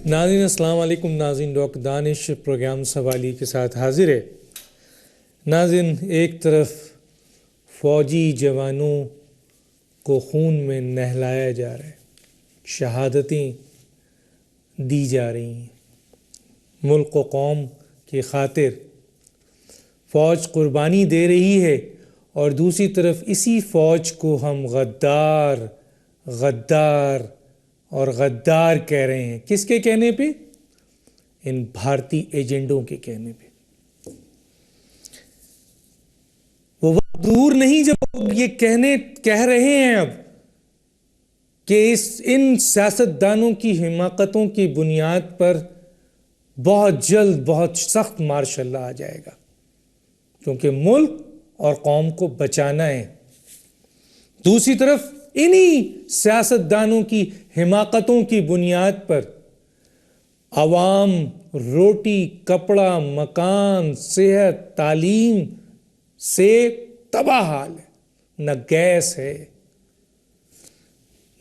ناظرین السلام علیکم. ناظرین ڈاکٹر دانش پروگرام سوالی کے ساتھ حاضر ہے. ناظرین ایک طرف فوجی جوانوں کو خون میں نہلایا جا رہا ہے، شہادتیں دی جا رہی ہیں، ملک و قوم کی خاطر فوج قربانی دے رہی ہے، اور دوسری طرف اسی فوج کو ہم غدار غدار اور غدار کہہ رہے ہیں. کس کے کہنے پہ؟ ان بھارتی ایجنڈوں کے کہنے پہ. وہ وقت دور نہیں جب یہ کہہ رہے ہیں اب کہ ان سیاستدانوں کی حماقتوں کی بنیاد پر بہت جلد بہت سخت مارشل لا آ جائے گا، کیونکہ ملک اور قوم کو بچانا ہے. دوسری طرف انہی سیاستدانوں کی حماقتوں کی بنیاد پر عوام روٹی، کپڑا، مکان، صحت، تعلیم سے تباہ حال ہے. نہ گیس ہے،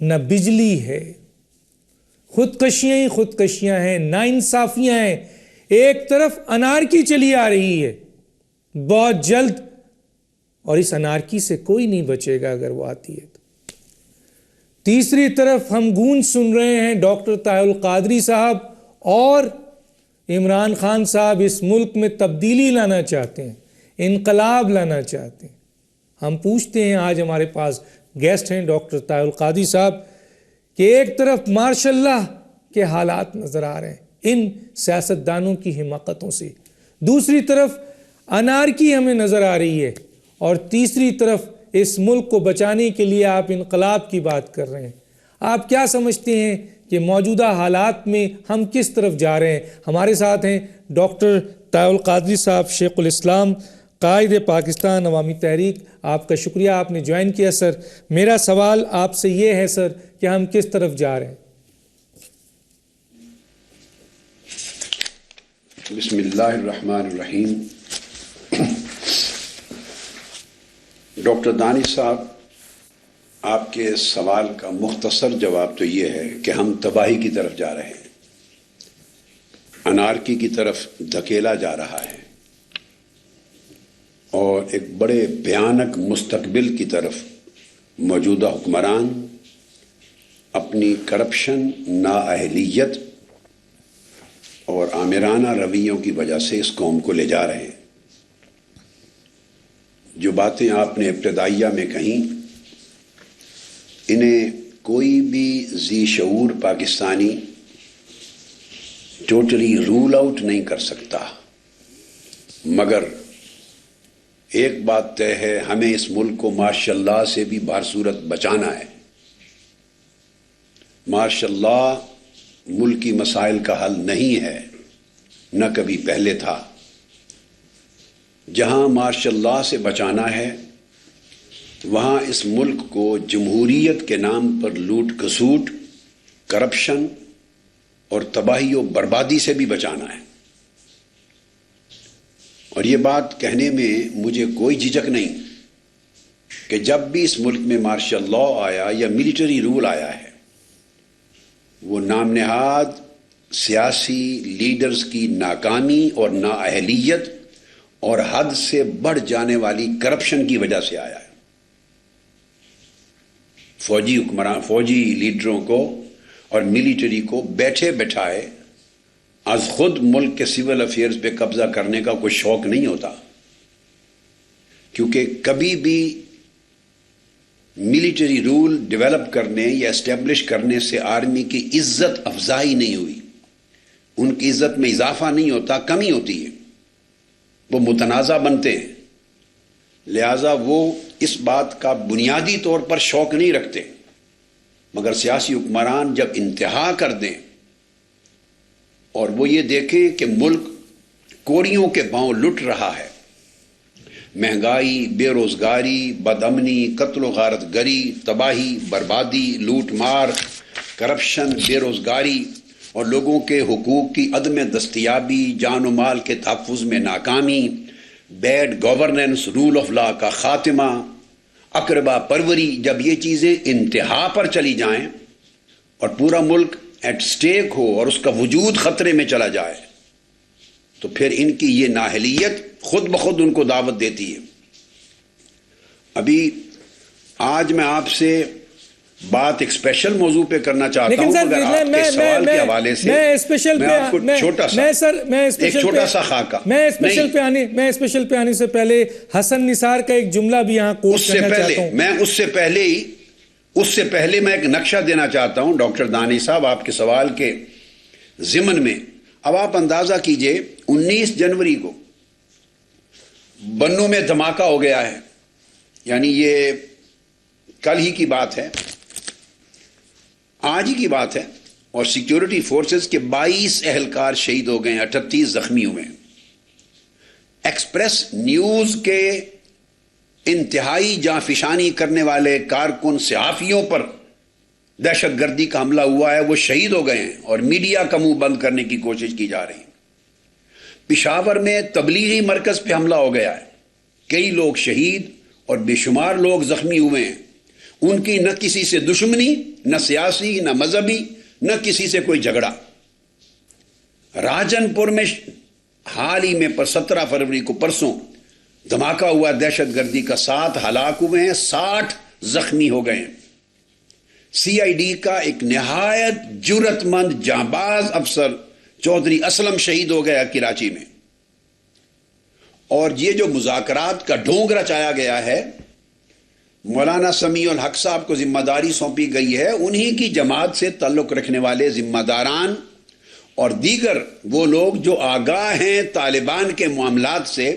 نہ بجلی ہے، خودکشیاں ہی خودکشیاں ہیں، ناانصافیاں ہیں. ایک طرف انارکی چلی آ رہی ہے بہت جلد، اور اس انارکی سے کوئی نہیں بچے گا اگر وہ آتی ہے. تیسری طرف ہم گونج سن رہے ہیں ڈاکٹر طاہر القادری صاحب اور عمران خان صاحب اس ملک میں تبدیلی لانا چاہتے ہیں، انقلاب لانا چاہتے ہیں. ہم پوچھتے ہیں، آج ہمارے پاس گیسٹ ہیں ڈاکٹر طاہر القادری صاحب، کہ ایک طرف ماشاء اللہ کے حالات نظر آ رہے ہیں ان سیاستدانوں کی حماقتوں سے، دوسری طرف انارکی ہمیں نظر آ رہی ہے، اور تیسری طرف اس ملک کو بچانے کے لیے آپ انقلاب کی بات کر رہے ہیں. آپ کیا سمجھتے ہیں کہ موجودہ حالات میں ہم کس طرف جا رہے ہیں؟ ہمارے ساتھ ہیں ڈاکٹر طاہر القادری صاحب، شیخ الاسلام، قائد پاکستان عوامی تحریک. آپ کا شکریہ، آپ نے جوائن کیا. سر میرا سوال آپ سے یہ ہے سر کہ ہم کس طرف جا رہے ہیں؟ بسم اللہ الرحمن الرحیم. ڈاکٹر دانش صاحب، آپ کے سوال کا مختصر جواب تو یہ ہے کہ ہم تباہی کی طرف جا رہے ہیں، انارکی کی طرف دھکیلا جا رہا ہے، اور ایک بڑے بھیانک مستقبل کی طرف موجودہ حکمران اپنی کرپشن، نااہلیت اور آمرانہ رویوں کی وجہ سے اس قوم کو لے جا رہے ہیں. جو باتیں آپ نے ابتدائیہ میں کہیں، انہیں کوئی بھی ذی شعور پاکستانی ٹوٹلی رول آؤٹ نہیں کر سکتا، مگر ایک بات طے ہے، ہمیں اس ملک کو ماشاء اللہ سے بھی بہر صورت بچانا ہے. ماشاء اللہ ملکی مسائل کا حل نہیں ہے، نہ کبھی پہلے تھا. جہاں ماشاء اللہ سے بچانا ہے، وہاں اس ملک کو جمہوریت کے نام پر لوٹ کھسوٹ، کرپشن اور تباہی و بربادی سے بھی بچانا ہے. اور یہ بات کہنے میں مجھے کوئی جھجک نہیں کہ جب بھی اس ملک میں مارشل لا آیا یا ملٹری رول آیا ہے، وہ نام نہاد سیاسی لیڈرز کی ناکامی اور نااہلیت اور حد سے بڑھ جانے والی کرپشن کی وجہ سے آیا ہے. فوجی لیڈروں کو اور ملٹری کو بیٹھے بٹھائے از خود ملک کے سول افیئرز پہ قبضہ کرنے کا کوئی شوق نہیں ہوتا، کیونکہ کبھی بھی ملٹری رول ڈیولپ کرنے یا اسٹیبلش کرنے سے آرمی کی عزت افزائی نہیں ہوئی، ان کی عزت میں اضافہ نہیں ہوتا، کمی ہوتی ہے. وہ متنازع بنتے ہیں، لہذا وہ اس بات کا بنیادی طور پر شوق نہیں رکھتے. مگر سیاسی حکمران جب انتہا کر دیں اور وہ یہ دیکھیں کہ ملک کوڑیوں کے پاؤں لٹ رہا ہے، مہنگائی، بے روزگاری، بدامنی، قتل و غارت گری، تباہی، بربادی، لوٹ مار، کرپشن، بے روزگاری اور لوگوں کے حقوق کی عدم دستیابی، جان و مال کے تحفظ میں ناکامی، bad governance, rule of law کا خاتمہ، اقربا پروری، جب یہ چیزیں انتہا پر چلی جائیں اور پورا ملک ایٹ سٹیک ہو اور اس کا وجود خطرے میں چلا جائے، تو پھر ان کی یہ نااہلیت خود بخود ان کو دعوت دیتی ہے۔ ابھی آج میں آپ سے بات ایک اسپیشل موضوع پہ کرنا چاہتا ہوں، مگر آپ کے سوال کے حوالے سے میں آپ کو چھوٹا سا خاکہ، میں اسپیشل پہ آنے سے پہلے حسن نثار کا ایک جملہ بھی یہاں کوٹ کرنا چاہتا ہوں۔ میں اس سے پہلے میں ایک نقشہ دینا چاہتا ہوں ڈاکٹر دانی صاحب آپ کے سوال کے ضمن میں۔ اب آپ اندازہ کیجئے 19 جنوری کو بنوں میں دھماکہ ہو گیا ہے، یعنی یہ کل ہی کی بات ہے، آج ہی کی بات ہے، اور سیکیورٹی فورسز کے 22 اہلکار شہید ہو گئے ہیں، 38 زخمی ہوئے ہیں۔ ایکسپریس نیوز کے انتہائی جانفشانی کرنے والے کارکن صحافیوں پر دہشت گردی کا حملہ ہوا ہے، وہ شہید ہو گئے ہیں، اور میڈیا کا منہ بند کرنے کی کوشش کی جا رہی ہے۔ پشاور میں تبلیغی مرکز پہ حملہ ہو گیا ہے، کئی لوگ شہید اور بے شمار لوگ زخمی ہوئے ہیں۔ ان کی نہ کسی سے دشمنی، نہ سیاسی، نہ مذہبی، نہ کسی سے کوئی جھگڑا۔ راجن پور میں حال ہی میں 17 فروری کو پرسوں دھماکہ ہوا دہشت گردی کا، 7 ہلاک ہوئے ہیں، 60 زخمی ہو گئے ہیں۔ سی آئی ڈی کا ایک نہایت جرأت مند جانباز افسر چودھری اسلم شہید ہو گیا کراچی میں۔ اور یہ جو مذاکرات کا ڈھونگ رچایا گیا ہے، مولانا سمیع الحق صاحب کو ذمہ داری سونپی گئی ہے، انہی کی جماعت سے تعلق رکھنے والے ذمہ داران اور دیگر وہ لوگ جو آگاہ ہیں طالبان کے معاملات سے،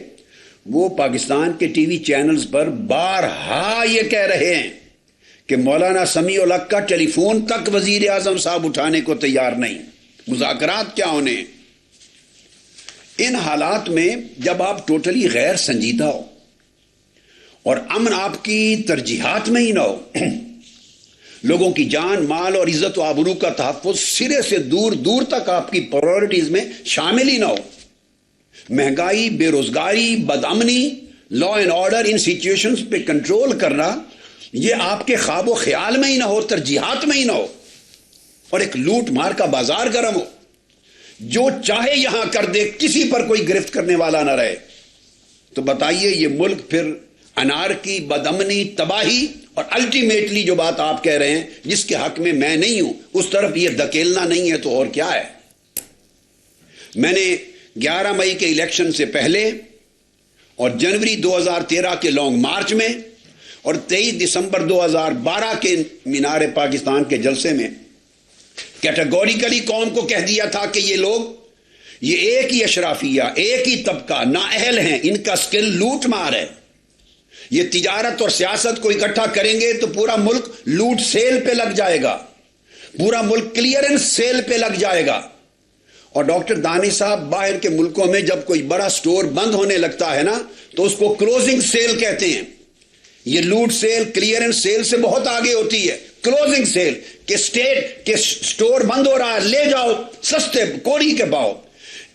وہ پاکستان کے ٹی وی چینلز پر بارہا یہ کہہ رہے ہیں کہ مولانا سمیع الحق کا ٹیلی فون تک وزیر اعظم صاحب اٹھانے کو تیار نہیں، مذاکرات کیا ہونے۔ ان حالات میں جب آپ ٹوٹلی غیر سنجیدہ ہو اور امن آپ کی ترجیحات میں ہی نہ ہو، لوگوں کی جان، مال اور عزت و آبرو کا تحفظ سرے سے دور دور تک آپ کی پرائورٹیز میں شامل ہی نہ ہو، مہنگائی، بے روزگاری، بدامنی، لا اینڈ آرڈر، ان سچویشنز پہ کنٹرول کرنا یہ آپ کے خواب و خیال میں ہی نہ ہو، ترجیحات میں ہی نہ ہو، اور ایک لوٹ مار کا بازار گرم ہو، جو چاہے یہاں کر دے، کسی پر کوئی گرفت کرنے والا نہ رہے، تو بتائیے یہ ملک پھر انارکی، بدامنی، تباہی اور الٹیمیٹلی جو بات آپ کہہ رہے ہیں جس کے حق میں میں نہیں ہوں، اس طرف یہ دھکیلنا نہیں ہے تو اور کیا ہے۔ میں نے 11 مئی کے الیکشن سے پہلے اور جنوری 2013 کے لانگ مارچ میں اور 23 دسمبر 2012 کے مینار پاکستان کے جلسے میں کیٹیگوریکلی قوم کو کہہ دیا تھا کہ یہ لوگ، یہ ایک ہی اشرافیہ، ایک ہی طبقہ نااہل ہیں، ان کا سکل لوٹ مار ہے، یہ تجارت اور سیاست کو اکٹھا کریں گے تو پورا ملک لوٹ سیل پہ لگ جائے گا، پورا ملک کلیئرنس سیل پہ لگ جائے گا۔ اور ڈاکٹر دانی صاحب، باہر کے ملکوں میں جب کوئی بڑا سٹور بند ہونے لگتا ہے نا تو اس کو کلوزنگ سیل کہتے ہیں۔ یہ لوٹ سیل کلیئرنس سیل سے بہت آگے ہوتی ہے، کلوزنگ سیل کہ اسٹیٹ کے سٹور بند ہو رہا ہے، لے جاؤ سستے کوڑی کے باؤ۔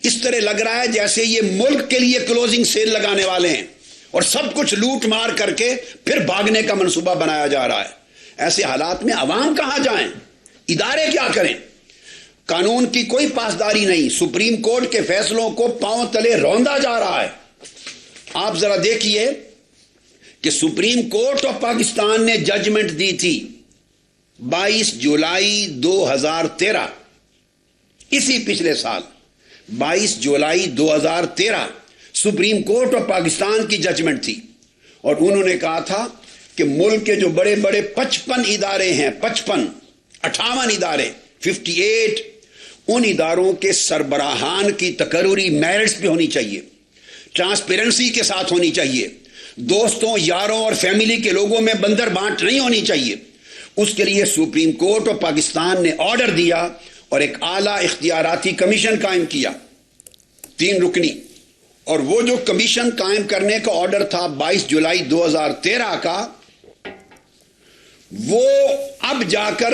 اس طرح لگ رہا ہے جیسے یہ ملک کے لیے کلوزنگ سیل لگانے والے ہیں اور سب کچھ لوٹ مار کر کے پھر بھاگنے کا منصوبہ بنایا جا رہا ہے۔ ایسے حالات میں عوام کہاں جائیں؟ ادارے کیا کریں؟ قانون کی کوئی پاسداری نہیں، سپریم کورٹ کے فیصلوں کو پاؤں تلے روندا جا رہا ہے۔ آپ ذرا دیکھیے کہ سپریم کورٹ آف پاکستان نے ججمنٹ دی تھی 22 جولائی 2013، اسی پچھلے سال 22 جولائی 2013 سپریم کورٹ آف پاکستان کی ججمنٹ تھی، اور انہوں نے کہا تھا کہ ملک کے جو بڑے بڑے 55 ادارے ہیں، 58 ادارے، 58، ان اداروں کے سربراہان کی تقرری میرٹس پہ ہونی چاہیے، ٹرانسپیرنسی کے ساتھ ہونی چاہیے، دوستوں، یاروں اور فیملی کے لوگوں میں بندر بانٹ نہیں ہونی چاہیے۔ اس کے لیے سپریم کورٹ آف پاکستان نے آرڈر دیا اور ایک اعلیٰ اختیاراتی کمیشن قائم کیا، 3 رکنی، اور وہ جو کمیشن قائم کرنے کا آرڈر تھا 22 جولائی 2013 کا، وہ اب جا کر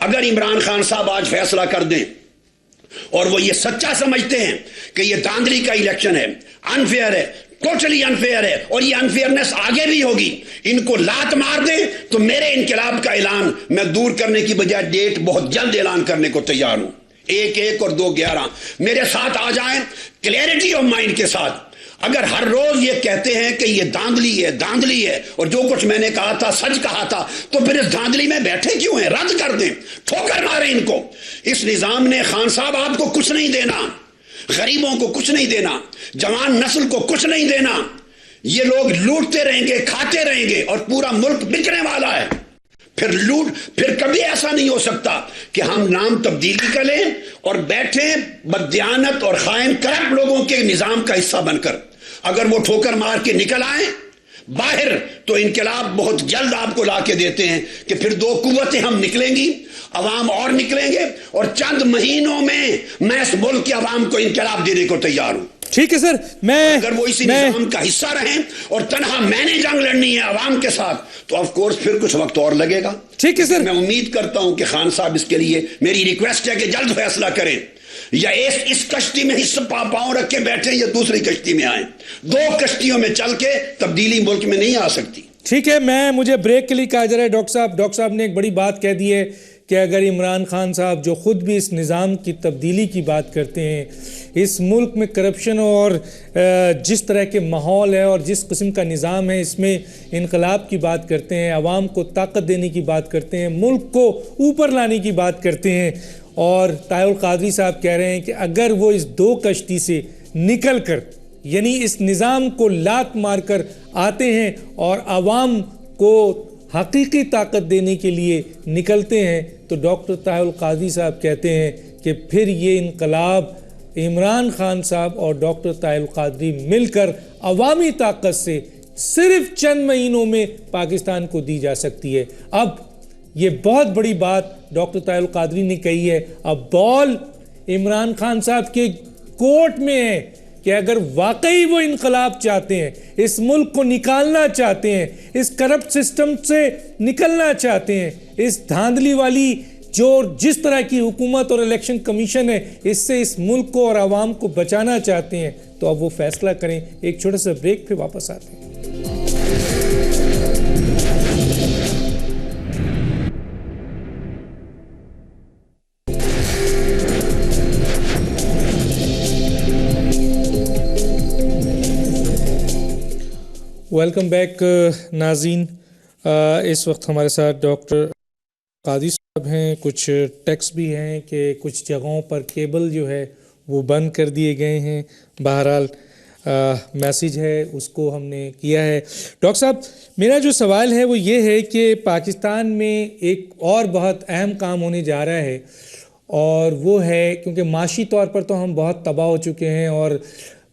اگر عمران خان صاحب آج فیصلہ کر دیں اور وہ یہ سچا سمجھتے ہیں کہ یہ داندلی کا الیکشن ہے، انفیئر ہے، ٹوٹلی انفیئر ہے، اور یہ انفیئرنس آگے بھی ہوگی، ان کو لات مار دیں، تو میرے انقلاب کا اعلان میں دور کرنے کی بجائے ڈیٹ بہت جلد اعلان کرنے کو تیار ہوں۔ 1/1 اور 2/11 میرے ساتھ آ جائیں کلیئرٹی آف مائنڈ کے ساتھ۔ اگر ہر روز یہ کہتے ہیں کہ یہ داندلی ہے اور جو کچھ میں نے کہا تھا سچ کہا تھا، تو پھر اس داندلی میں بیٹھے کیوں ہیں؟ رد کر دیں، ٹھوکر ماریں ان کو۔ اس نظام نے خان صاحب آپ کو کچھ نہیں دینا، غریبوں کو کچھ نہیں دینا، جوان نسل کو کچھ نہیں دینا۔ یہ لوگ لوٹتے رہیں گے، کھاتے رہیں گے، اور پورا ملک بکنے والا ہے۔ پھر کبھی ایسا نہیں ہو سکتا کہ ہم نام تبدیلی کریں اور بیٹھیں بددیانت اور خائن کرپٹ لوگوں کے نظام کا حصہ بن کر۔ اگر وہ ٹھوکر مار کے نکل آئیں باہر تو انقلاب بہت جلد آپ کو لا کے دیتے ہیں کہ پھر 2 قوتیں ہم نکلیں گی، عوام اور نکلیں گے، اور چند مہینوں میں اس ملک کے عوام کو انقلاب دینے کو تیار ہوں۔ ٹھیک ہے سر، اگر وہ اسی نظام کا حصہ رہیں اور تنہا میں نے جنگ لڑنی ہے عوام کے ساتھ، تو آف کورس پھر کچھ وقت اور لگے گا۔ ٹھیک ہے سر، میں امید کرتا ہوں کہ خان صاحب اس کے لیے میری ریکویسٹ ہے کہ جلد فیصلہ کریں، یا اس کشتی میں حصہ پاؤں رکھ کے بیٹھیں یا دوسری کشتی میں آئیں۔ 2 کشتیوں میں چل کے تبدیلی ملک میں نہیں آ سکتی۔ ٹھیک ہے، مجھے بریک کے لیے کہا جا رہا ہے ڈاکٹر صاحب نے ایک بڑی بات کہہ دی ہے کہ اگر عمران خان صاحب جو خود بھی اس نظام کی تبدیلی کی بات کرتے ہیں، اس ملک میں کرپشن اور جس طرح کے ماحول ہے اور جس قسم کا نظام ہے، اس میں انقلاب کی بات کرتے ہیں، عوام کو طاقت دینے کی بات کرتے ہیں، ملک کو اوپر لانے کی بات کرتے ہیں، اور طاہر القادری صاحب کہہ رہے ہیں کہ اگر وہ اس 2 کشتی سے نکل کر، یعنی اس نظام کو لات مار کر آتے ہیں اور عوام کو حقیقی طاقت دینے کے لیے نکلتے ہیں، تو ڈاکٹر طاہر القادری صاحب کہتے ہیں کہ پھر یہ انقلاب عمران خان صاحب اور ڈاکٹر طاہر القادری مل کر عوامی طاقت سے صرف چند مہینوں میں پاکستان کو دی جا سکتی ہے۔ اب یہ بہت بڑی بات ڈاکٹر طاہر القادری نے کہی ہے، اب بال عمران خان صاحب کے کورٹ میں ہے کہ اگر واقعی وہ انقلاب چاہتے ہیں، اس ملک کو نکالنا چاہتے ہیں، اس کرپٹ سسٹم سے نکلنا چاہتے ہیں، اس دھاندلی والی جس طرح کی حکومت اور الیکشن کمیشن ہے، اس سے اس ملک کو اور عوام کو بچانا چاہتے ہیں، تو اب وہ فیصلہ کریں۔ ایک چھوٹا سا بریک، پھر واپس آتے ہیں۔ ویلکم بیک ناظرین، اس وقت ہمارے ساتھ ڈاکٹر قادری صاحب ہیں۔ کچھ ٹیکس بھی ہیں کہ کچھ جگہوں پر کیبل جو ہے وہ بند کر دیے گئے ہیں، بہرحال میسیج ہے اس کو ہم نے کیا ہے۔ ڈاکٹر صاحب، میرا جو سوال ہے وہ یہ ہے کہ پاکستان میں ایک اور بہت اہم کام ہونے جا رہا ہے، اور وہ ہے کیونکہ معاشی طور پر تو ہم بہت تباہ ہو چکے ہیں اور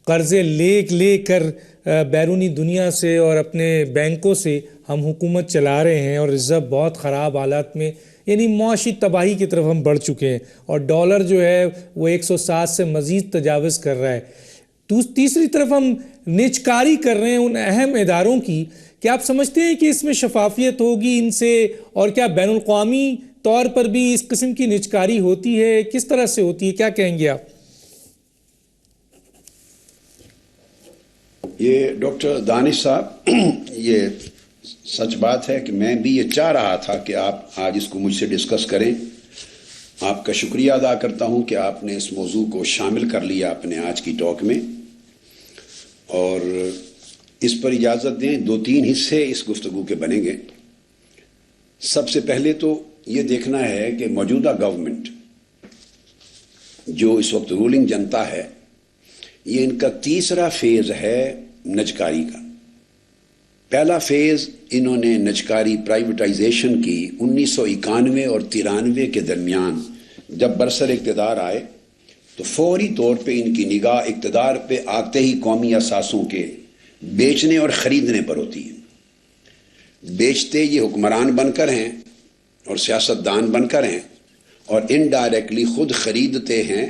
قرضے لے کر بیرونی دنیا سے اور اپنے بینکوں سے ہم حکومت چلا رہے ہیں، اور ریزرو بہت خراب حالات میں، یعنی معاشی تباہی کی طرف ہم بڑھ چکے ہیں، اور ڈالر جو ہے وہ 107 سے مزید تجاوز کر رہا ہے۔ تیسری طرف ہم نجکاری کر رہے ہیں ان اہم اداروں کی۔ کیا آپ سمجھتے ہیں کہ اس میں شفافیت ہوگی ان سے، اور کیا بین الاقوامی طور پر بھی اس قسم کی نجکاری ہوتی ہے؟ کس طرح سے ہوتی ہے؟ کیا کہیں گے آپ؟ یہ ڈاکٹر دانش صاحب، یہ سچ بات ہے کہ میں بھی یہ چاہ رہا تھا کہ آپ آج اس کو مجھ سے ڈسکس کریں۔ آپ کا شکریہ ادا کرتا ہوں کہ آپ نے اس موضوع کو شامل کر لیا اپنے آج کی ٹاک میں، اور اس پر اجازت دیں 2-3 حصے اس گفتگو کے بنیں گے۔ سب سے پہلے تو یہ دیکھنا ہے کہ موجودہ گورنمنٹ جو اس وقت رولنگ جنتا ہے، یہ ان کا تیسرا فیز ہے نجکاری کا۔ پہلا فیز انہوں نے نجکاری پرائیویٹائزیشن کی 1991 اور 93 کے درمیان، جب برسر اقتدار آئے تو فوری طور پہ ان کی نگاہ اقتدار پہ آتے ہی قومی اثاثوں کے بیچنے اور خریدنے پر ہوتی ہے۔ بیچتے یہ حکمران بن کر ہیں اور سیاستدان بن کر ہیں، اور انڈائریکٹلی خود خریدتے ہیں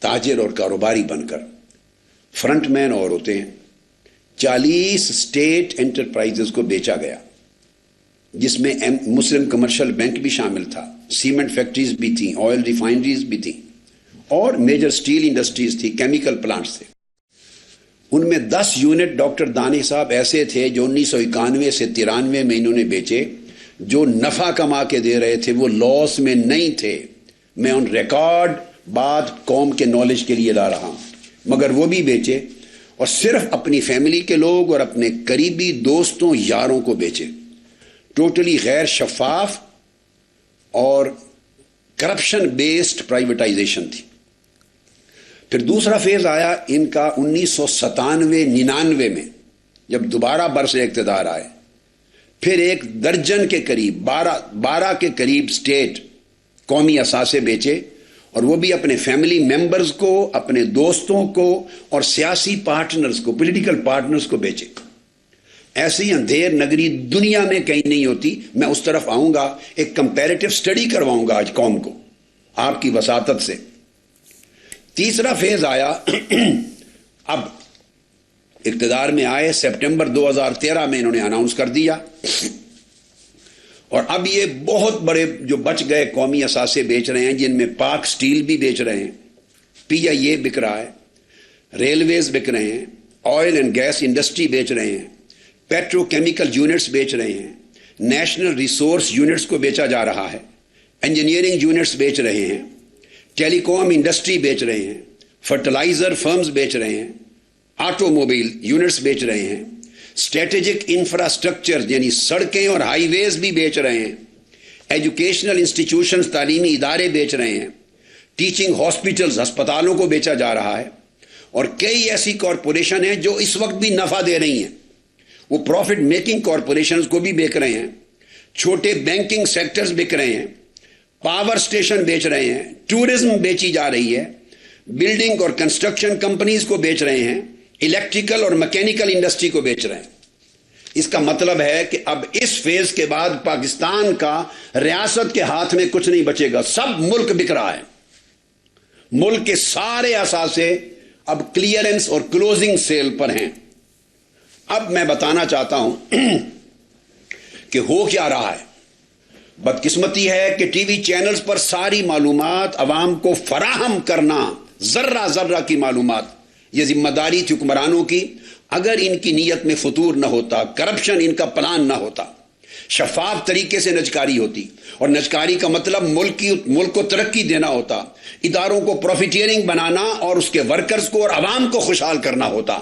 تاجر اور کاروباری بن کر۔ فرنٹ مین اور ہوتے ہیں۔ 40 اسٹیٹ انٹرپرائزز کو بیچا گیا، جس میں مسلم کمرشل بینک بھی شامل تھا, سیمنٹ فیکٹریز بھی تھیں, آئل ریفائنریز بھی تھیں, اور میجر سٹیل انڈسٹریز تھی, کیمیکل پلانٹس تھے. ان میں 10 یونٹ ڈاکٹر دانی صاحب ایسے تھے جو 1991 سے 93 میں انہوں نے بیچے, جو نفع کما کے دے رہے تھے وہ لاس میں نہیں تھے. میں ان ریکارڈ بات قوم کے نالج کے لیے لا رہا ہوں, مگر وہ بھی بیچے, اور صرف اپنی فیملی کے لوگ اور اپنے قریبی دوستوں یاروں کو بیچے. ٹوٹلی غیر شفاف اور کرپشن بیسڈ پرائیویٹائزیشن تھی. پھر دوسرا فیز آیا ان کا 1997-99 میں, جب دوبارہ برس اقتدار آئے. پھر 1 درجن کے قریب 12 کے قریب سٹیٹ قومی اثاثے بیچے, اور وہ بھی اپنے فیملی ممبرز کو, اپنے دوستوں کو, اور سیاسی پارٹنرز کو, پولیٹیکل پارٹنرز کو بیچے. ایسی اندھیر نگری دنیا میں کہیں نہیں ہوتی. میں اس طرف آؤں گا, ایک کمپیریٹو سٹڈی کرواؤں گا آج قوم کو آپ کی وساطت سے. تیسرا فیز آیا, اب اقتدار میں آئے, سپٹمبر 2013 میں انہوں نے اناؤنس کر دیا, اور اب یہ بہت بڑے جو بچ گئے قومی اثاثے بیچ رہے ہیں, جن میں پاک سٹیل بھی بیچ رہے ہیں, PIA بک رہا ہے, ریلویز بک رہے ہیں, آئل اینڈ گیس انڈسٹری بیچ رہے ہیں, پیٹرو کیمیکل یونٹس بیچ رہے ہیں, نیشنل ریسورس یونٹس کو بیچا جا رہا ہے, انجینئرنگ یونٹس بیچ رہے ہیں, ٹیلی کام انڈسٹری بیچ رہے ہیں, فرٹیلائزر فرمز بیچ رہے ہیں, آٹو موبائل یونٹس بیچ رہے ہیں, اسٹریٹجک انفراسٹرکچر یعنی سڑکیں اور ہائی ویز بھی بیچ رہے ہیں, ایجوکیشنل انسٹیٹیوشنز تعلیمی ادارے بیچ رہے ہیں, ٹیچنگ ہاسپٹلز ہسپتالوں کو بیچا جا رہا ہے, اور کئی ایسی کارپوریشن ہیں جو اس وقت بھی نفع دے رہی ہیں, وہ پروفٹ میکنگ کارپوریشنز کو بھی بیچ رہے ہیں, چھوٹے بینکنگ سیکٹرز بک رہے ہیں, پاور سٹیشن بیچ رہے ہیں, ٹورزم بیچی جا رہی ہے, بلڈنگ اور کنسٹرکشن کمپنیز کو بیچ رہے ہیں, الیکٹریکل اور میکینیکل انڈسٹری کو بیچ رہے ہیں. اس کا مطلب ہے کہ اب اس فیز کے بعد پاکستان کا ریاست کے ہاتھ میں کچھ نہیں بچے گا, سب ملک بک رہا ہے. ملک کے سارے اثاثے اب کلیئرنس اور کلوزنگ سیل پر ہیں. اب میں بتانا چاہتا ہوں کہ ہو کیا رہا ہے. بدقسمتی ہے کہ ٹی وی چینلز پر ساری معلومات عوام کو فراہم کرنا, ذرہ ذرہ کی معلومات, یہ ذمہ داری تھی حکمرانوں کی. اگر ان کی نیت میں فطور نہ ہوتا, کرپشن ان کا پلان نہ ہوتا, شفاف طریقے سے نجکاری ہوتی, اور نجکاری کا مطلب ملک کو ترقی دینا ہوتا, اداروں کو پروفیٹیئرنگ بنانا اور اس کے ورکرز کو اور عوام کو خوشحال کرنا ہوتا,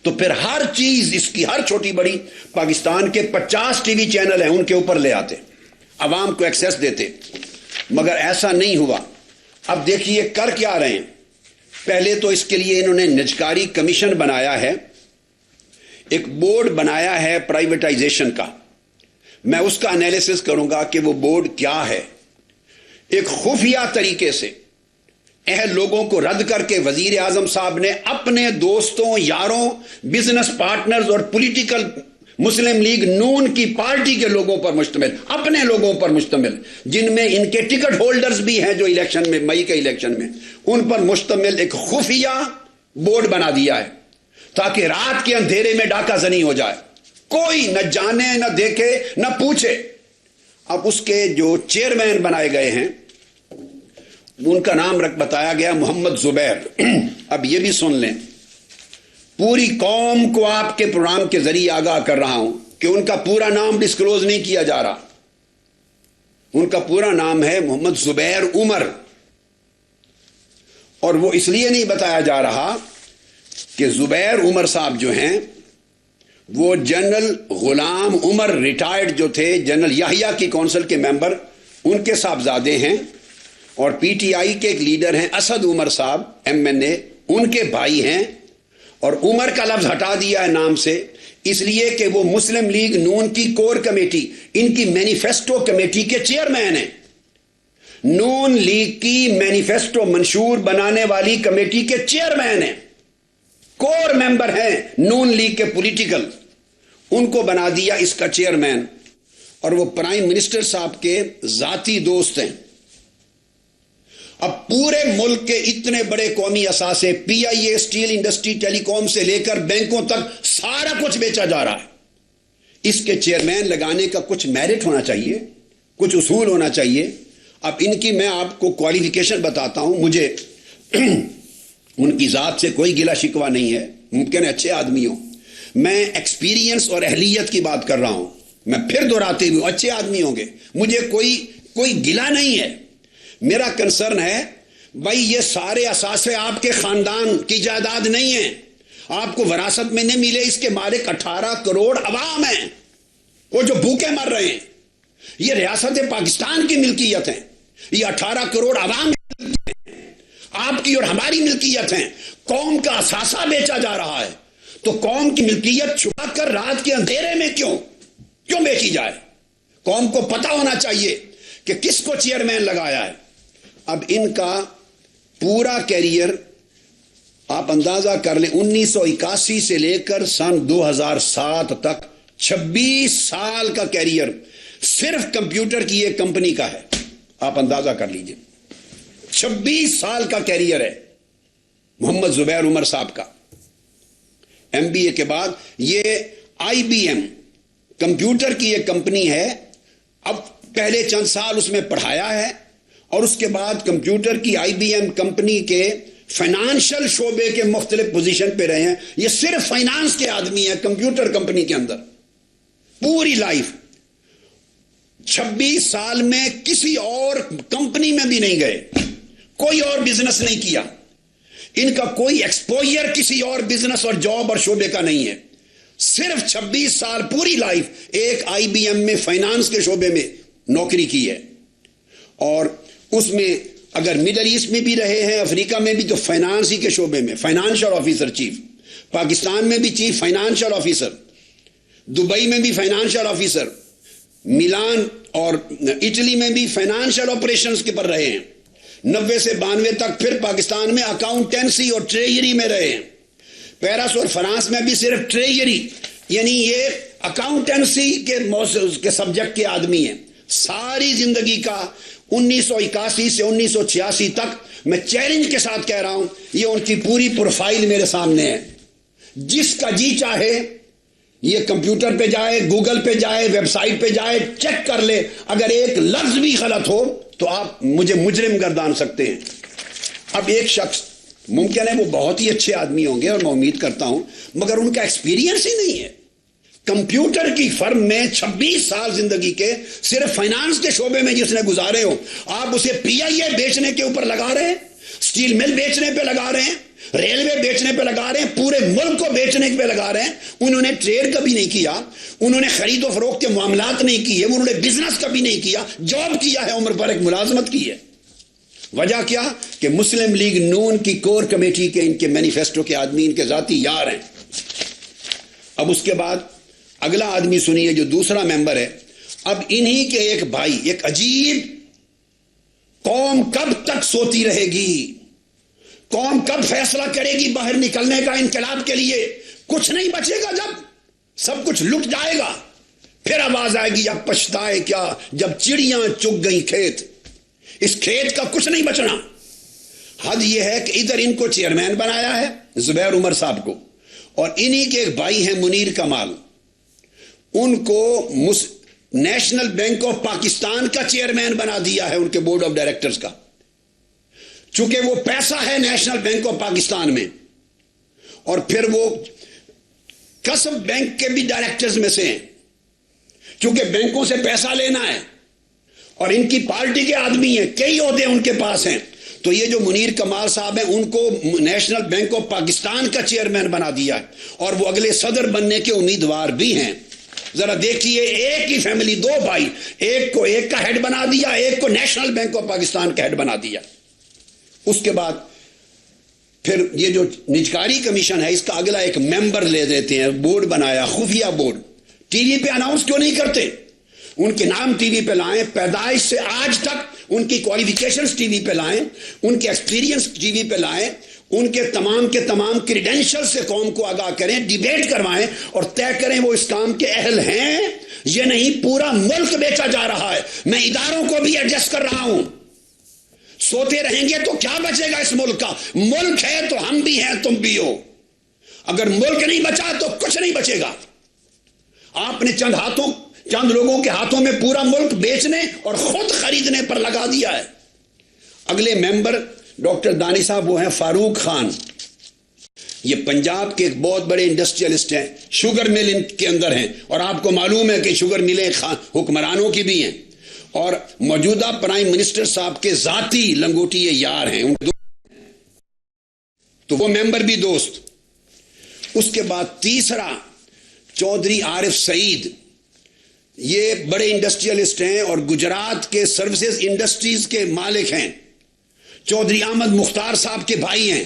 تو پھر ہر چیز اس کی, ہر چھوٹی بڑی, پاکستان کے 50 ٹی وی چینل ہیں ان کے اوپر لے آتے, عوام کو ایکسیس دیتے. مگر ایسا نہیں ہوا. اب دیکھیے کر کیا رہے ہیں. پہلے تو اس کے لیے انہوں نے نجکاری کمیشن بنایا ہے, ایک بورڈ بنایا ہے پرائیویٹائزیشن کا. میں اس کا انالیسس کروں گا کہ وہ بورڈ کیا ہے. ایک خفیہ طریقے سے اہل لوگوں کو رد کر کے وزیر اعظم صاحب نے اپنے دوستوں, یاروں, بزنس پارٹنرز اور پولیٹیکل مسلم لیگ نون کی پارٹی کے لوگوں پر مشتمل, اپنے لوگوں پر مشتمل, جن میں ان کے ٹکٹ ہولڈرز بھی ہیں جو الیکشن میں, مئی کے الیکشن میں, ان پر مشتمل ایک خفیہ بورڈ بنا دیا ہے تاکہ رات کے اندھیرے میں ڈاکہ زنی ہو جائے, کوئی نہ جانے نہ دیکھے نہ پوچھے. اب اس کے جو چیئرمین بنائے گئے ہیں ان کا نام بتایا گیا محمد زبیر. اب یہ بھی سن لیں, پوری قوم کو آپ کے پروگرام کے ذریعے آگاہ کر رہا ہوں کہ ان کا پورا نام ڈسکلوز نہیں کیا جا رہا. ان کا پورا نام ہے محمد زبیر عمر, اور وہ اس لیے نہیں بتایا جا رہا کہ زبیر عمر صاحب جو ہیں وہ جنرل غلام عمر ریٹائرڈ جو تھے, جنرل یحییٰ کی کونسل کے ممبر, ان کے صاحبزادے ہیں, اور پی ٹی آئی کے ایک لیڈر ہیں اسد عمر صاحب MNA, ان کے بھائی ہیں. اور عمر کا لفظ ہٹا دیا ہے نام سے اس لیے کہ وہ مسلم لیگ نون کی کور کمیٹی, ان کی مینیفیسٹو کمیٹی کے چیئرمین ہیں. نون لیگ کی مینیفیسٹو منشور بنانے والی کمیٹی کے چیئرمین ہیں, کور ممبر ہیں نون لیگ کے پولیٹیکل, ان کو بنا دیا اس کا چیئرمین, اور وہ پرائم منسٹر صاحب کے ذاتی دوست ہیں. اب پورے ملک کے اتنے بڑے قومی اثاثے, PIA, اسٹیل انڈسٹری, ٹیلی کام سے لے کر بینکوں تک سارا کچھ بیچا جا رہا ہے. اس کے چیئرمین لگانے کا کچھ میرٹ ہونا چاہیے, کچھ اصول ہونا چاہیے. اب ان کی میں آپ کو کوالیفیکیشن بتاتا ہوں. مجھے ان کی ذات سے کوئی گلا شکوہ نہیں ہے, ممکن ہے اچھے آدمی ہوں. میں ایکسپیرینس اور اہلیت کی بات کر رہا ہوں. میں پھر دہراتے ہوئے اچھے آدمی ہوں گے, مجھے کوئی گلا نہیں ہے. میرا کنسرن ہے بھائی یہ سارے اثاثے آپ کے خاندان کی جائیداد نہیں ہیں, آپ کو وراثت میں نہیں ملے. اس کے مالک 18 کروڑ عوام ہیں, وہ جو بھوکے مر رہے ہیں. یہ ریاست پاکستان کی ملکیت ہیں, یہ 18 کروڑ عوام آپ کی اور ہماری ملکیت ہیں. قوم کا اثاثہ بیچا جا رہا ہے, تو قوم کی ملکیت چھپا کر رات کے اندھیرے میں کیوں بیچی جائے؟ قوم کو پتا ہونا چاہیے کہ کس کو چیئرمین لگایا ہے. اب ان کا پورا کیریئر آپ اندازہ کر لیں, 1981 سے لے کر سن 2007 تک 26 سال کا کیریئر صرف کمپیوٹر کی ایک کمپنی کا ہے. آپ اندازہ کر لیجئے, 26 سال کا کیریئر ہے محمد زبیر عمر صاحب کا. MBA کے بعد یہ IBM کمپیوٹر کی ایک کمپنی ہے. اب پہلے چند سال اس میں پڑھایا ہے, اور اس کے بعد کمپیوٹر کی IBM کمپنی کے فائنانشل شعبے کے مختلف پوزیشن پہ رہے ہیں. یہ صرف فائنانس کے آدمی ہیں کمپیوٹر کمپنی کے اندر. پوری لائف 26 سال میں کسی اور کمپنی میں بھی نہیں گئے, کوئی اور بزنس نہیں کیا. ان کا کوئی ایکسپوجر کسی اور بزنس اور جاب اور شعبے کا نہیں ہے. صرف 26 سال پوری لائف ایک IBM میں فائنانس کے شعبے میں نوکری کی ہے. اور اس میں اگر مڈل ایسٹ میں بھی رہے ہیں, افریقہ میں بھی, تو فائنانس ہی کے شعبے میں فائنانشل آفیسر چیف, پاکستان میں بھی چیف فائنانشل آفیسر, دبئی میں بھی فائنانشل آفیسر, میلان اور اٹلی میں بھی فائنانشل آپریشنز کے پر رہے ہیں. 90 سے 92 تک پھر پاکستان میں اکاؤنٹنسی اور ٹریجری میں رہے ہیں. پیرس اور فرانس میں بھی صرف ٹریجری, یعنی یہ اکاؤنٹنسی کے سبجیکٹ کے آدمی ہیں. ساری زندگی کا 1981 سے 1986 تک میں چیلنج کے ساتھ کہہ رہا ہوں, یہ ان کی پوری پروفائل میرے سامنے ہے. جس کا جی چاہے یہ کمپیوٹر پہ جائے, گوگل پہ جائے, ویب سائٹ پہ جائے, چیک کر لے. اگر ایک لفظ بھی غلط ہو تو آپ مجھے مجرم گردان سکتے ہیں. اب ایک شخص ممکن ہے وہ بہت ہی اچھے آدمی ہوں گے, اور میں امید کرتا ہوں, مگر ان کا ایکسپیرینس ہی نہیں ہے. کمپیوٹر کی فرم میں 26 سال زندگی کے صرف فائنانس کے شعبے میں جس نے گزارے ہو, آپ اسے PIA بیچنے کے اوپر لگا رہے ہیں, سٹیل مل بیچنے پہ لگا رہے ہیں, ریلوے بیچنے پہ لگا رہے ہیں, پورے ملک کو بیچنے پہ لگا رہے ہیں. انہوں نے ٹریڈ کبھی نہیں کیا, انہوں نے خرید و فروخت کے معاملات نہیں کیے, انہوں نے بزنس کبھی نہیں کیا, جاب کیا ہے, عمر پر ایک ملازمت کی ہے. وجہ کیا کہ مسلم لیگ نون کی کور کمیٹی کے ان کے مینیفیسٹو کے آدمی ان کے ذاتی یار ہیں. اب اس کے بعد اگلا آدمی سنیے جو دوسرا ممبر ہے. اب انہی کے ایک بھائی, ایک عجیب, قوم کب تک سوتی رہے گی, قوم کب فیصلہ کرے گی باہر نکلنے کا انقلاب کے لیے؟ کچھ نہیں بچے گا, جب سب کچھ لٹ جائے گا پھر آواز آئے گی اب پچھتائے کیا جب چڑیاں چگ گئی کھیت. اس کھیت کا کچھ نہیں بچنا. حد یہ ہے کہ ادھر ان کو چیئرمین بنایا ہے زبیر عمر صاحب کو, اور انہی کے ایک بھائی ہیں منیر کمال, ان کو نیشنل بینک آف پاکستان کا چیئرمین بنا دیا ہے, ان کے بورڈ آف ڈائریکٹرز کا. چونکہ وہ پیسہ ہے نیشنل بینک آف پاکستان میں, اور پھر وہ کسب بینک کے بھی ڈائریکٹرز میں سے ہیں, چونکہ بینکوں سے پیسہ لینا ہے, اور ان کی پارٹی کے آدمی ہیں, کئی عہدے ان کے پاس ہیں. تو یہ جو منیر کمال صاحب ہیں, ان کو نیشنل بینک آف پاکستان کا چیئرمین بنا دیا ہے, اور وہ اگلے صدر بننے کے امیدوار بھی ہیں. ذرا دیکھیے, ایک ہی فیملی, دو بھائی, ایک کو ایک کا ہیڈ بنا دیا, ایک کو نیشنل بینک آف پاکستان کا ہیڈ بنا دیا. اس کے بعد پھر یہ جو نجکاری کمیشن ہے, اس کا اگلا ایک ممبر لے دیتے ہیں, بورڈ بنایا, خفیہ بورڈ. ٹی وی پہ اناؤنس کیوں نہیں کرتے؟ ان کے نام ٹی وی پہ لائیں, پیدائش سے آج تک ان کی کوالیفیکیشنز ٹی وی پہ لائیں, ان کے ایکسپیرینس ٹی وی پہ لائیں, ان کے تمام کریڈینشل سے قوم کو آگاہ کریں, ڈیبیٹ کروائیں, اور طے کریں وہ اس کام کے اہل ہیں. یہ نہیں پورا ملک بیچا جا رہا ہے. میں اداروں کو بھی ایڈجسٹ کر رہا ہوں. سوتے رہیں گے تو کیا بچے گا اس ملک کا؟ ملک ہے تو ہم بھی ہیں, تم بھی ہو. اگر ملک نہیں بچا تو کچھ نہیں بچے گا. آپ نے چند لوگوں کے ہاتھوں میں پورا ملک بیچنے اور خود خریدنے پر لگا دیا ہے. اگلے ممبر ڈاکٹر دانی صاحب وہ ہیں فاروق خان. یہ پنجاب کے ایک بہت بڑے انڈسٹریلسٹ ہیں, شوگر مل ان کے اندر ہیں, اور آپ کو معلوم ہے کہ شوگر ملیں حکمرانوں کی بھی ہیں, اور موجودہ پرائم منسٹر صاحب کے ذاتی لنگوٹی یار ہیں, تو وہ ممبر بھی دوست. اس کے بعد تیسرا چودھری عارف سعید, یہ بڑے انڈسٹریلسٹ ہیں اور گجرات کے سروسز انڈسٹریز کے مالک ہیں. چودھری احمد مختار صاحب کے بھائی ہیں,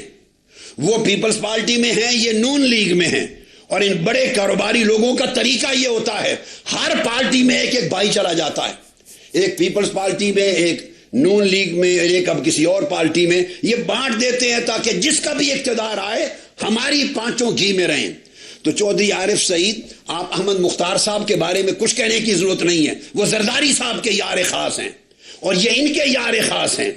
وہ پیپلز پارٹی میں ہیں, یہ نون لیگ میں ہیں. اور ان بڑے کاروباری لوگوں کا طریقہ یہ ہوتا ہے, ہر پارٹی میں ایک ایک بھائی چلا جاتا ہے, ایک پیپلز پارٹی میں, ایک نون لیگ میں, ایک اب کسی اور پارٹی میں, یہ بانٹ دیتے ہیں تاکہ جس کا بھی اقتدار آئے ہماری پانچوں گھی میں رہیں. تو چودھری عارف سعید, آپ احمد مختار صاحب کے بارے میں کچھ کہنے کی ضرورت نہیں ہے, وہ زرداری صاحب کے یار خاص ہیں اور یہ ان کے یار خاص ہیں.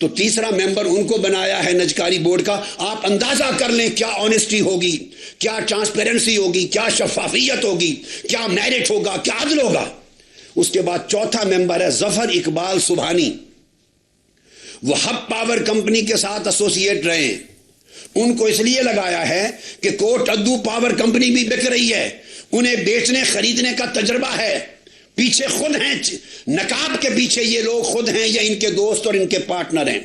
تو تیسرا ممبر ان کو بنایا ہے نجکاری بورڈ کا. آپ اندازہ کر لیں کیا آنیسٹی ہوگی, کیا ٹرانسپیرنسی ہوگی, کیا شفافیت ہوگی, کیا میرٹ ہوگا, کیا عدل ہوگا. اس کے بعد چوتھا ممبر ہے ظفر اقبال سبحانی. وہ ہب پاور کمپنی کے ساتھ ایسوسیٹ رہے ہیں. ان کو اس لیے لگایا ہے کہ کوٹ ادو پاور کمپنی بھی بک رہی ہے, انہیں بیچنے خریدنے کا تجربہ ہے, پیچھے خود ہیں, نقاب کے پیچھے یہ لوگ خود ہیں یا ان کے دوست اور ان کے پارٹنر ہیں.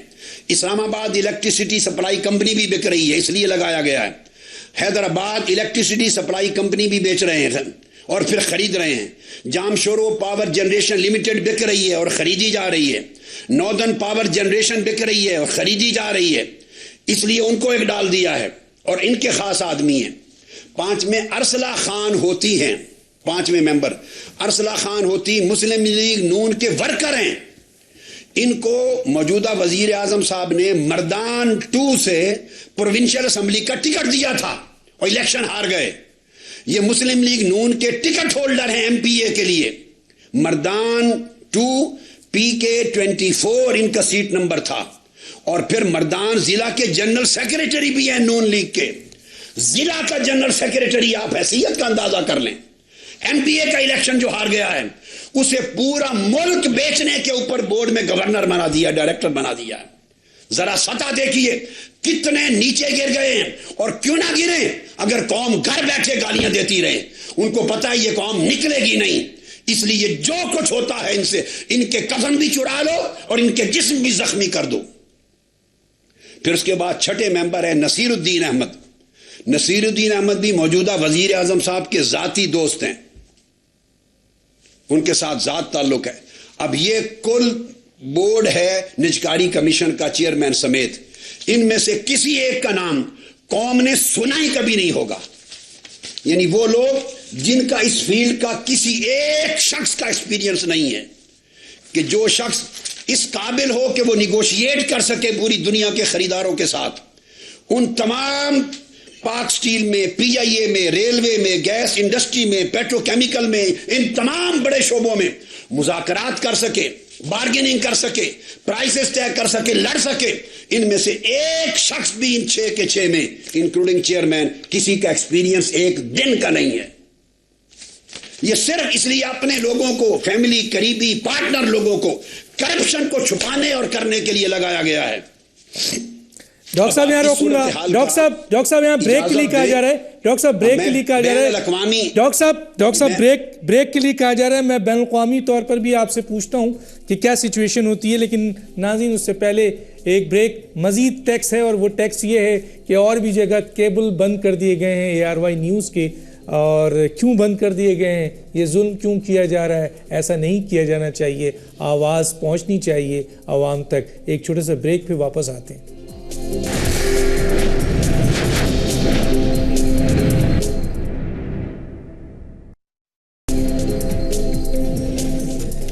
اسلام آباد الیکٹریسٹی سپلائی کمپنی بھی بک رہی ہے, اس لیے لگایا گیا ہے. حیدرآباد الیکٹریسٹی سپلائی کمپنی بھی بیچ رہے ہیں اور پھر خرید رہے ہیں. جامشورو پاور جنریشن لمیٹڈ بک رہی ہے اور خریدی جا رہی ہے. ناردرن پاور جنریشن بک رہی ہے اور خریدی جا رہی ہے, اس لیے ان کو ایک ڈال دیا ہے. اور ان کے خاص آدمی ہیں. پانچویں ارسلہ خان ہوتی ہیں, پانچویں ممبر ارسلہ خان ہوتی مسلم لیگ نون کے ورکر ہیں. ان کو موجودہ وزیر اعظم صاحب نے مردان 2 سے پروونشل اسمبلی کا ٹکٹ دیا تھا اور الیکشن ہار گئے. یہ مسلم لیگ نون کے ٹکٹ ہولڈر ہیں ایم پی اے کے لیے. مردان 2 PK24 ان کا سیٹ نمبر تھا. اور پھر مردان ضلع کے جنرل سیکریٹری بھی ہیں نون لیگ کے. ضلع کا جنرل سیکریٹری, آپ حیثیت کا اندازہ کر لیں. ایم پی اے کا الیکشن جو ہار گیا ہے اسے پورا ملک بیچنے کے اوپر بورڈ میں گورنر بنا دیا, ڈائریکٹر بنا دیا. ذرا سطح دیکھیے کتنے نیچے گر گئے ہیں. اور کیوں نہ گرے اگر قوم گھر بیٹھے گالیاں دیتی رہے. ان کو پتا ہے یہ قوم نکلے گی نہیں, اس لیے جو کچھ ہوتا ہے ان سے, ان کے کفن بھی چرا لو اور ان کے جسم بھی زخمی کر دو. پھر اس کے بعد چھٹے ممبر ہے نصیر الدین احمد. نصیر الدین احمد بھی موجودہ وزیر اعظم صاحب کے ذاتی دوست ہیں, ان کے ساتھ ذات تعلق ہے. اب یہ کل بورڈ ہے نجکاری کمیشن کا چیئرمین سمیت, ان میں سے کسی ایک کا نام قوم نے سنا ہی کبھی نہیں ہوگا. یعنی وہ لوگ جن کا اس فیلڈ کا کسی ایک شخص کا ایکسپیرینس نہیں ہے, کہ جو شخص اس قابل ہو کہ وہ نیگوشیٹ کر سکے پوری دنیا کے خریداروں کے ساتھ. ان تمام پاک سٹیل میں, پی آئی اے میں, ریلوے میں, گیس انڈسٹری میں, پیٹرو کیمیکل میں, ان تمام بڑے شعبوں میں مذاکرات کر سکے, بارگیننگ کر سکے, پرائسز طے کر سکے, لڑ سکے. ان میں سے ایک شخص بھی ان 6 کے 6 میں انکلوڈنگ چیئرمین کسی کا ایکسپیرینس ایک دن کا نہیں ہے. یہ صرف اس لیے اپنے لوگوں کو, فیملی, قریبی, پارٹنر لوگوں کو کرپشن کو چھپانے اور کرنے کے لیے لگایا گیا ہے. ڈاکٹر صاحب یہاں روکوں گا. ڈاکٹر صاحب یہاں بریک کے لیے کہا جا رہا ہے. ڈاکٹر صاحب بریک کے لیے کہا جا رہا ہے. ڈاکٹر صاحب بریک کے لیے کہا جا رہا ہے. میں بین الاقوامی طور پر بھی آپ سے پوچھتا ہوں کہ کیا سچویشن ہوتی ہے, لیکن ناظرین اس سے پہلے ایک بریک. مزید ٹیکس ہے اور وہ ٹیکس یہ ہے کہ اور بھی جگہ کیبل بند کر دیے گئے ہیں ARY نیوز کے. اور کیوں بند کر دیے گئے ہیں, یہ ظلم کیوں کیا جا رہا ہے؟ ایسا نہیں کیا جانا چاہیے, آواز پہنچنی چاہیے عوام تک. ایک چھوٹے سے بریک پہ واپس آتے ہیں.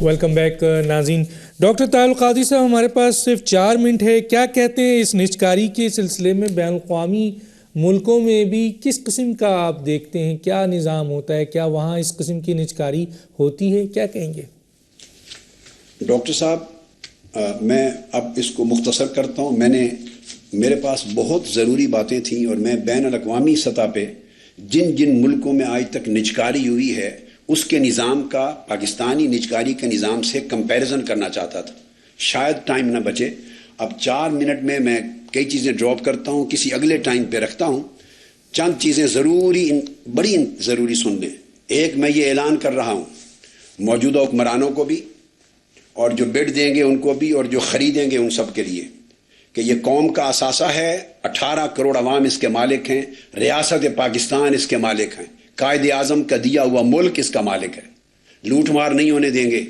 ویلکم بیک ناظرین. ڈاکٹر طاہر القادری صاحب ہمارے پاس صرف 4 منٹ ہے. کیا کہتے ہیں اس نجکاری کے سلسلے میں بین الاقوامی ملکوں میں بھی کس قسم کا آپ دیکھتے ہیں, کیا نظام ہوتا ہے, کیا وہاں اس قسم کی نجکاری ہوتی ہے, کیا کہیں گے؟ ڈاکٹر صاحب میں اب اس کو مختصر کرتا ہوں. میرے پاس بہت ضروری باتیں تھیں اور میں بین الاقوامی سطح پہ جن ملکوں میں آج تک نجکاری ہوئی ہے اس کے نظام کا پاکستانی نجکاری کے نظام سے کمپیریزن کرنا چاہتا تھا. شاید ٹائم نہ بچے, اب 4 منٹ میں کئی چیزیں ڈراپ کرتا ہوں, کسی اگلے ٹائم پہ رکھتا ہوں. چند چیزیں بڑی ضروری سن لیں. ایک, میں یہ اعلان کر رہا ہوں موجودہ حکمرانوں کو بھی, اور جو بڈ دیں گے ان کو بھی, اور جو خریدیں گے ان سب کے لیے, کہ یہ قوم کا اثاثہ ہے. 18 کروڑ عوام اس کے مالک ہیں, ریاست پاکستان اس کے مالک ہیں, قائد اعظم کا دیا ہوا ملک اس کا مالک ہے. لوٹ مار نہیں ہونے دیں گے.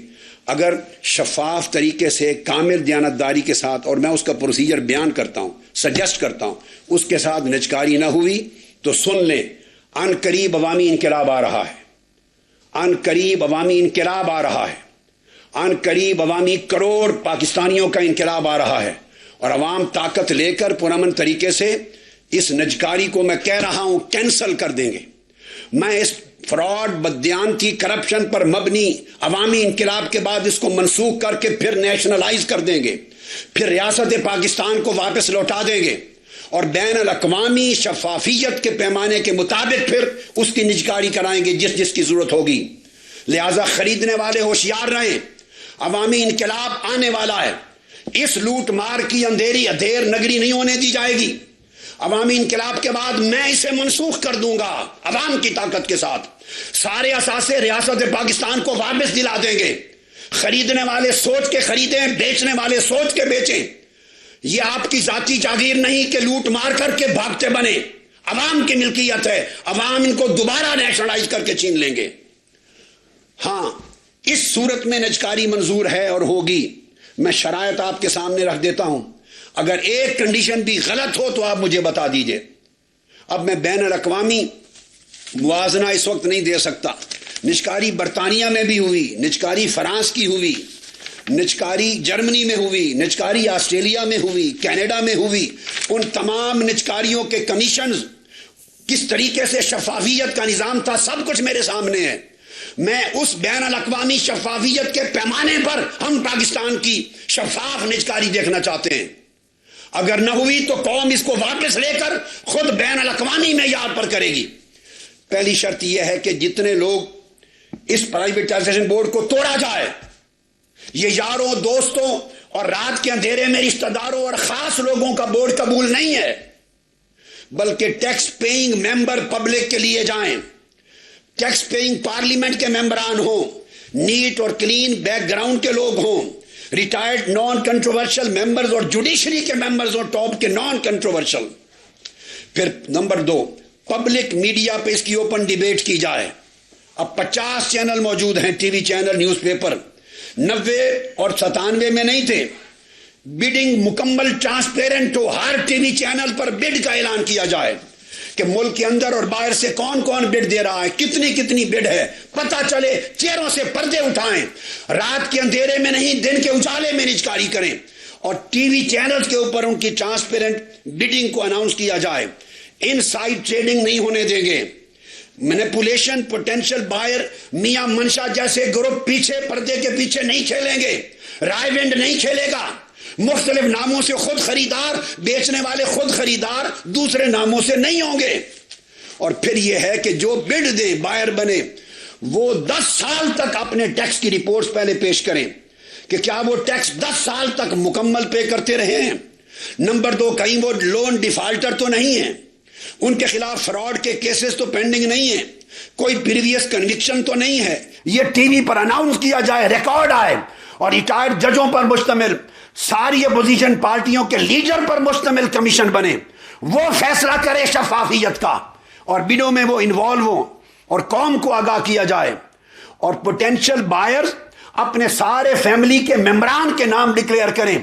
اگر شفاف طریقے سے کامل دیانتداری کے ساتھ, اور میں اس کا پروسیجر بیان کرتا ہوں, سجیسٹ کرتا ہوں, اس کے ساتھ نجکاری نہ ہوئی تو سن لیں, ان قریب عوامی انقلاب آ رہا ہے. ان قریب عوامی انقلاب آ رہا ہے. ان قریب عوامی کروڑ پاکستانیوں کا انقلاب آ رہا ہے, اور عوام طاقت لے کر پرامن طریقے سے اس نجکاری کو میں کہہ رہا ہوں کینسل کر دیں گے. میں اس فراڈ, بددیانتی, کرپشن پر مبنی عوامی انقلاب کے بعد اس کو منسوخ کر کے پھر نیشنلائز کر دیں گے, پھر ریاست پاکستان کو واپس لوٹا دیں گے, اور بین الاقوامی شفافیت کے پیمانے کے مطابق پھر اس کی نجکاری کرائیں گے جس کی ضرورت ہوگی. لہذا خریدنے والے ہوشیار رہیں, عوامی انقلاب آنے والا ہے. اس لوٹ مار کی اندھیری ادھیر نگری نہیں ہونے دی جائے گی. عوامی انقلاب کے بعد میں اسے منسوخ کر دوں گا عوام کی طاقت کے ساتھ. سارے اثاثے ریاست پاکستان کو واپس دلا دیں گے. خریدنے والے سوچ کے خریدیں, بیچنے والے سوچ کے بیچیں. یہ آپ کی ذاتی جاگیر نہیں کہ لوٹ مار کر کے بھاگتے بنے. عوام کی ملکیت ہے, عوام ان کو دوبارہ نیشنلائز کر کے چھین لیں گے. ہاں, اس صورت میں نجکاری منظور ہے اور ہوگی. میں شرائط آپ کے سامنے رکھ دیتا ہوں, اگر ایک کنڈیشن بھی غلط ہو تو آپ مجھے بتا دیجئے. اب میں بین الاقوامی موازنہ اس وقت نہیں دے سکتا. نجکاری برطانیہ میں بھی ہوئی, نجکاری فرانس کی ہوئی, نجکاری جرمنی میں ہوئی, نجکاری آسٹریلیا میں ہوئی, کینیڈا میں ہوئی. ان تمام نجکاریوں کے کمیشنز, کس طریقے سے شفافیت کا نظام تھا, سب کچھ میرے سامنے ہے. میں اس بین الاقوامی شفافیت کے پیمانے پر ہم پاکستان کی شفاف نجکاری دیکھنا چاہتے ہیں. اگر نہ ہوئی تو قوم اس کو واپس لے کر خود بین الاقوامی معیار پر کرے گی. پہلی شرط یہ ہے کہ جتنے لوگ اس پرائیویٹائزیشن بورڈ کو توڑا جائے, یہ یاروں, دوستوں اور رات کے اندھیرے میں رشتہ داروں اور خاص لوگوں کا بورڈ قبول نہیں ہے, بلکہ ٹیکس پیئنگ ممبر پبلک کے لیے جائیں. ٹیکس پیئنگ پارلیمنٹ کے ممبران ہوں, نیٹ اور کلین بیک گراؤنڈ کے لوگ ہوں, ریٹائرڈ نان کنٹروورشل ممبرز اور جوڈیشری کے ممبرز اور ٹاپ کے نان کنٹروورشل. پھر نمبر 2, پبلک میڈیا پہ اس کی اوپن ڈیبیٹ کی جائے. اب 50 چینل موجود ہیں, T V channel, news paper. 90 اور 97 میں نہیں تھے. بڈنگ مکمل ٹرانسپیرنٹ ہو, ہر ٹی وی چینل پر بڈ کا اعلان کیا جائے کہ ملک کے اندر اور باہر سے کون کون بڈ دے رہا ہے, کتنی بڈ ہے, پتہ چلے. چہروں سے پردے اٹھائیں, رات کے اندھیرے میں نہیں دن کے اجالے میں نجکاری کریں, اور ٹی وی چینلز کے اوپر ان کی ٹرانسپیرنٹ بڈنگ کو اناؤنس کیا جائے. ان سائڈ ٹریڈنگ نہیں ہونے دیں گے. مینیپولیشن, پوٹینشل بائر, میاں منشا جیسے گروپ پیچھے پردے کے پیچھے نہیں کھیلیں گے. رائے ونڈ نہیں کھیلے گا. مختلف ناموں سے خود خریدار, بیچنے والے خود خریدار دوسرے ناموں سے نہیں ہوں گے. اور پھر یہ ہے کہ جو بڈ دیں, بائر بنے, وہ 10 سال تک اپنے ٹیکس کی رپورٹس پہلے پیش کریں کہ کیا وہ ٹیکس 10 سال تک مکمل پے کرتے رہے ہیں. نمبر 2, کہیں وہ لون ڈیفالٹر تو نہیں ہیں, ان کے خلاف فراڈ کے کیسز تو پینڈنگ نہیں ہیں, کوئی پریویس کنوکشن تو نہیں ہے. یہ ٹی وی پر اناؤنس کیا جائے, ریکارڈ آئے, اور ریٹائرڈ ججوں پر مشتمل ساری اپوزیشن پارٹیوں کے لیڈر پر مشتمل کمیشن بنے, وہ فیصلہ کرے شفافیت کا, اور بڈوں میں وہ انوالو ہوں, اور قوم کو آگاہ کیا جائے. اور پوٹینشل بائرز اپنے سارے فیملی کے ممبران کے نام ڈکلیئر کریں,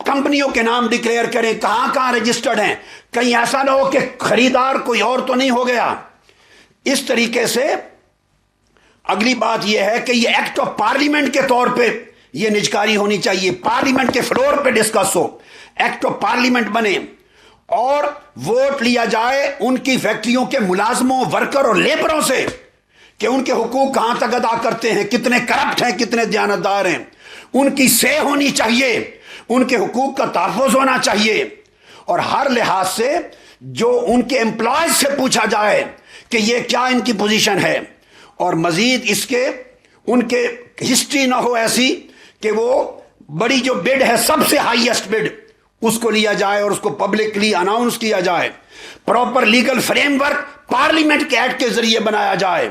کمپنیوں کے نام ڈکلیئر کریں, کہاں رجسٹرڈ ہیں, کہیں ایسا نہ ہو کہ خریدار کوئی اور تو نہیں ہو گیا. اس طریقے سے اگلی بات یہ ہے کہ یہ ایکٹ آف پارلیمنٹ کے طور پہ یہ نجکاری ہونی چاہیے, پارلیمنٹ کے فلور پہ discuss who, act of parliament بنے, اور ووٹ لیا جائے ان کی فیکٹریوں کے ملازموں, ورکر اور لیبروں سے کہ ان کے حقوق کہاں تک ادا کرتے ہیں, کتنے کرپٹ ہیں, کتنے دیانتدار ہیں. ان کی سے ہونی چاہیے, ان کے حقوق کا تحفظ ہونا چاہیے, اور ہر لحاظ سے جو ان کے امپلائز سے پوچھا جائے کہ یہ کیا ان کی پوزیشن ہے, اور مزید اس کے ان کے ہسٹری نہ ہو ایسی کہ وہ بڑی جو بڈ ہے سب سے ہائیسٹ بڈ اس کو لیا جائے اور اس کو پبلکلی اناؤنس کیا جائے. Proper legal frame work parliament کے ایکٹ کے ذریعے بنایا جائے,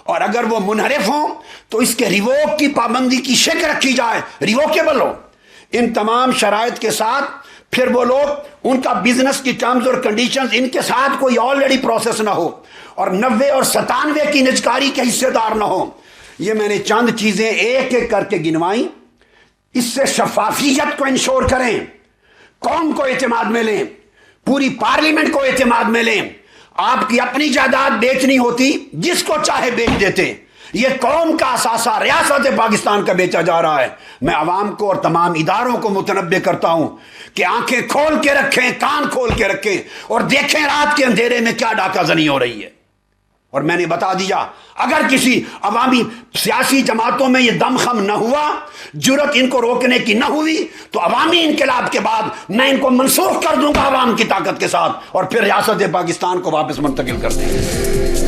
اور اگر وہ منحرف ہوں تو اس کے ریووک کی پابندی کی شک رکھی جائے, ریووکیبل ہو. ان تمام شرائط کے ساتھ پھر وہ لوگ ان کا بزنس کی ٹرمز اور کنڈیشنز ان کے ساتھ کوئی آلریڈی پروسیس نہ ہو اور 90 اور 97 کی نجکاری کے حصے دار نہ ہو. یہ میں نے چند چیزیں ایک ایک کر کے گنوائیں. اس سے شفافیت کو انشور کریں, قوم کو اعتماد میں لیں, پوری پارلیمنٹ کو اعتماد میں لیں. آپ کی اپنی جائیداد بیچنی ہوتی جس کو چاہے بیچ دیتے. یہ قوم کا اثاثہ ریاست پاکستان کا بیچا جا رہا ہے. میں عوام کو اور تمام اداروں کو متنبہ کرتا ہوں کہ آنکھیں کھول کے رکھیں, کان کھول کے رکھیں اور دیکھیں رات کے اندھیرے میں کیا ڈاکہ زنی ہو رہی ہے. اور میں نے بتا دیا, اگر کسی عوامی سیاسی جماعتوں میں یہ دم خم نہ ہوا, جرت ان کو روکنے کی نہ ہوئی, تو عوامی انقلاب کے بعد میں ان کو منسوخ کر دوں گا عوام کی طاقت کے ساتھ, اور پھر ریاست پاکستان کو واپس منتقل کر دیں گے.